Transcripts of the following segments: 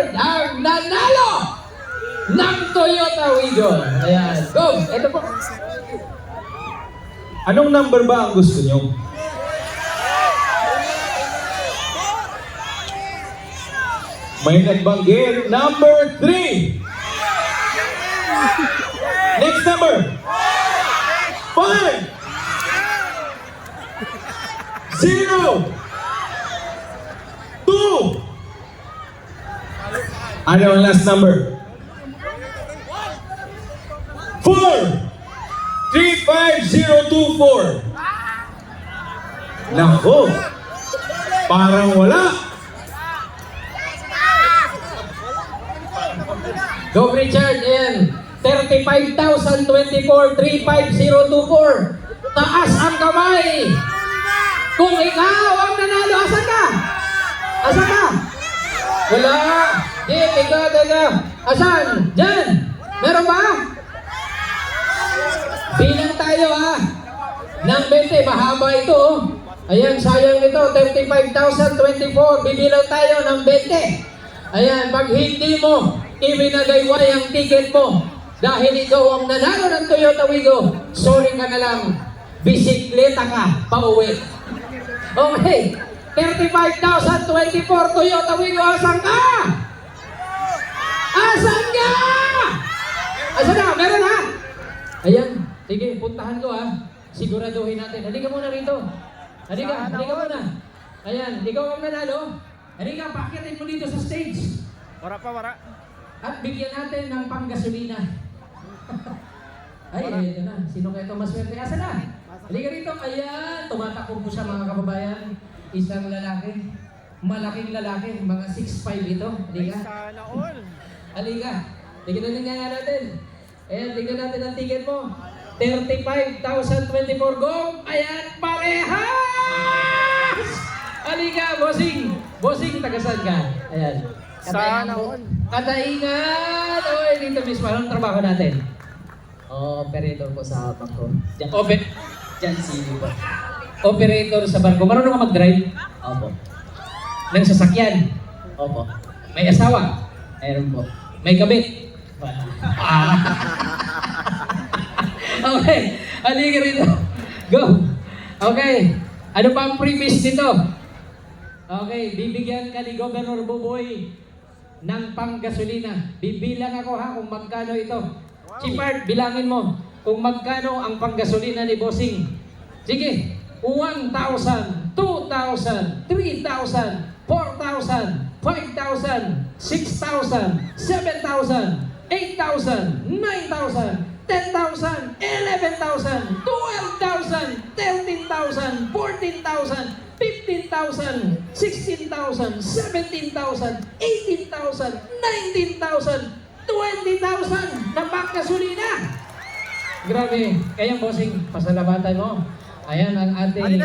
Richard ang nanalo ng Toyota Wigo. Ayan, go! Ito po. Anong number ba ang gusto nyo? May nagbanggit, number 3. Next number. 5. 0. 2. Ano ang last number? 4. 35024. Nako. Parang wala. Go Richard, ayan. 35,024, 35024. Taas ang kamay. Kung ikaw ang nanalo, asan ka? Asan ka? Wala. Teka. Asan? Diyan. Meron ba? Bilang tayo ha. Nang 20, mahaba ito oh. Ayan, sayang ito. 35,024. Bibilang tayo ng 20. Ayan, pag hindi mo ibinagayway ang ticket mo dahil ikaw ang nanalo ng Toyota Wigo, sorry ka na lang. Bisikleta ka, pauwi. Okay. 35,024 Toyota Wigo, asan ka? Asan ka? Asan na? Meron ha? Ayan. Sige, puntahan ko ha. Siguraduhin natin. Halika muna rito. Halika muna. Ayan, ikaw ang nanalo. Halika, pakitin mo dito sa stage. Wara. At bigyan natin ng panggasolina. Ay, ito na. Sino kayo ito maswerte? Asan na? Halika rito. Ayan, tumatakbo po siya mga kababayan. Isang lalaki. Malaking lalaki. Mga 6'5 ito. Halika. Sana all. Halika. Tignan nga natin. Ayan, tignan natin ang ticket mo. 35,024 go. Ayan, parehas! Halika, bossing. Bossing, tagasan ka. Ayan. Sana all. Kataingan! Oy, dito mismo. Anong trabaho natin? Operator po sa bangko. Diyan City po. Operator sa barko. Marunong ka mag-drive? Opo. Ng sasakyan? Opo. May asawa? Meron po. May kabit? Okay. Halika rito. Go. Okay. Ano pa ang premise nito? Okay. Bibigyan ka ni Governor Buboy ng panggasolina. Bibilang ako ha kung magkano ito. Chipard, bilangin mo kung magkano ang panggasolina ni Bossing. Sige. 1,000, 2,000, 3,000, 4,000, 5,000, 6,000, 7,000, 8,000, 9,000, 10,000, 11,000, 12,000, 13,000, 14,000, 15,000, 16,000, 17,000, 18,000, 19,000, 20,000 na panggasolina. Grabe. Kaya bossing, pasalamatan mo. Ayan ang ating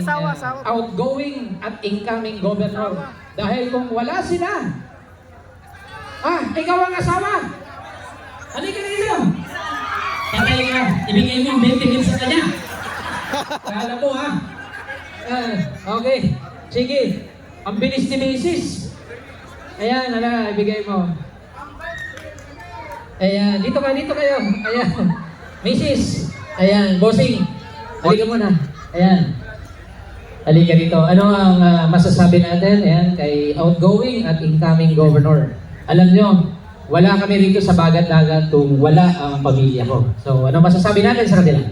outgoing at incoming governor. Dahil kung wala sila, ikaw ang asawa. Halika dito. Patay ka. Ibigay mo yung 20 mil sa kanya. Kala mo ha. Okay. Sige. Ang bilis ni Mrs. Ayan, ibigay mo. Ayan, dito kayo. Ayan. Mrs. Ayan, bossing. Halika muna. Ayan. Halika dito. Ano ang masasabi natin ayan, kay outgoing at incoming governor? Alam nyo, wala kami rito sa bagat-dagat kung wala ang pamilya ko. So, ano masasabi natin sa kanila?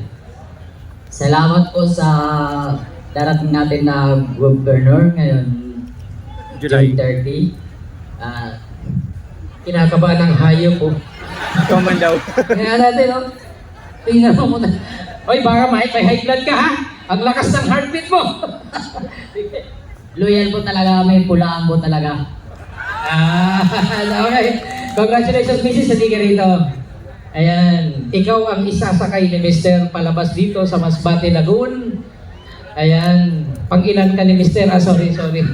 Salamat po sa darating natin na governor ngayon, July. June 30. Kinakabahan ng hayop po. Comment daw. Kaya natin, oh. Tingnan mo muna. Oy, baka may high blood ka, ha? Ang lakas ng heartbeat mo. Loyal po talaga kami, pulaan po talaga. Okay. Congratulations, Mrs. Halika rito. Ayan. Ikaw ang isasakay ni Mr. palabas dito sa Masbate, Lagoon. Ayan. Pang-ilan ka ni Mr. Sorry. Sorry.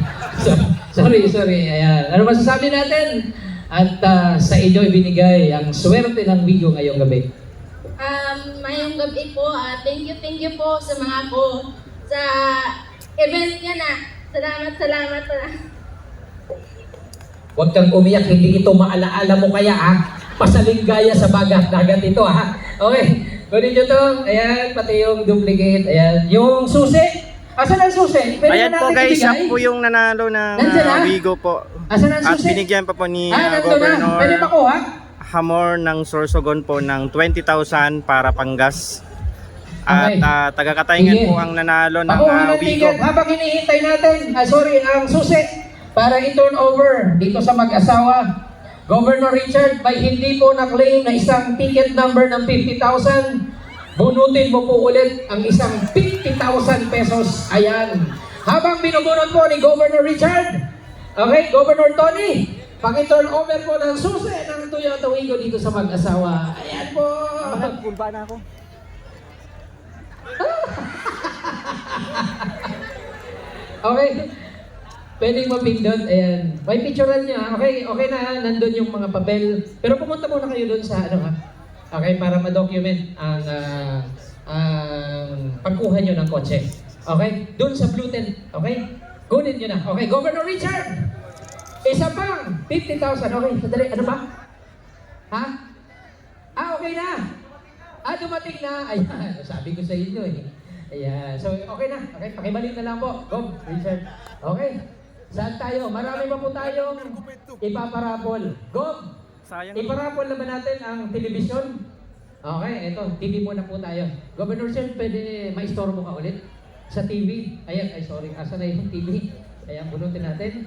Ayan. Ano masasabi natin? At sa inyo binigay ang swerte ng Wigo ngayong gabi. Mayong gabi po, thank you po sa mga po sa event niya na. Salamat. Huwag kang umiyak, hindi ito maalaala mo kaya ha. Pasalinggaya sa dagat ito ha. Okay, kunin nyo to. Ayan, pati yung duplicate. Ayan, yung susi. Asan ang susi? Pwede Ayan na po natin guys, siya ibigay? po yung nanalo ng Nandyan na? Wigo po. Asan ang At susi? binigyan pa po ni Nandun na. Pwede Governor makuha? Hamor ng Sorsogon po ng 20,000 para panggas. Okay. At taga-Katayngan Sige. po ang nanalo ng Makuha ng Wigo. ticket habang hinihintay natin, ang susi para i-turn over dito sa mag-asawa. Governor Richard, may hindi po na-claim na isang ticket number ng 50,000. Bunutin mo po ulit ang isang 50,000 pesos. Ayan. Habang binubunot po ni Governor Richard, okay, Governor Tony, paki-turn over po ng susi ng Toyota Wigo dito sa mag-asawa. Ayan po. Pulba na ako. Okay. Pwedeng mapindot. Ayan. May picturean niya. Okay, okay na ha. Nandun yung mga papel. Pero pumunta muna kayo doon sa ano ha. Okay, para ma-document ang pagkuha nyo ng kotse. Okay? Doon sa blue tent. Okay? Kunin nyo na. Okay, Governor Richard! Isa pang 50,000. Okay, sadali. Ano ba? Ha? Okay na. Dumating na. Ayan, sabi ko sa inyo eh. Ayan. So, okay na. Okay, pakibalik na lang po. Go, Richard. Okay. Saan tayo? Marami pa po tayong ipaparapol. Go! Sayang. Iparapol naman natin ang telebisyon. Okay, eto. TV muna po tayo. Governor Sir, pwede maistoro mo ka ulit? Sa TV. Ayan, ay sorry. Asa na yung TV? Ayan, bunutin natin.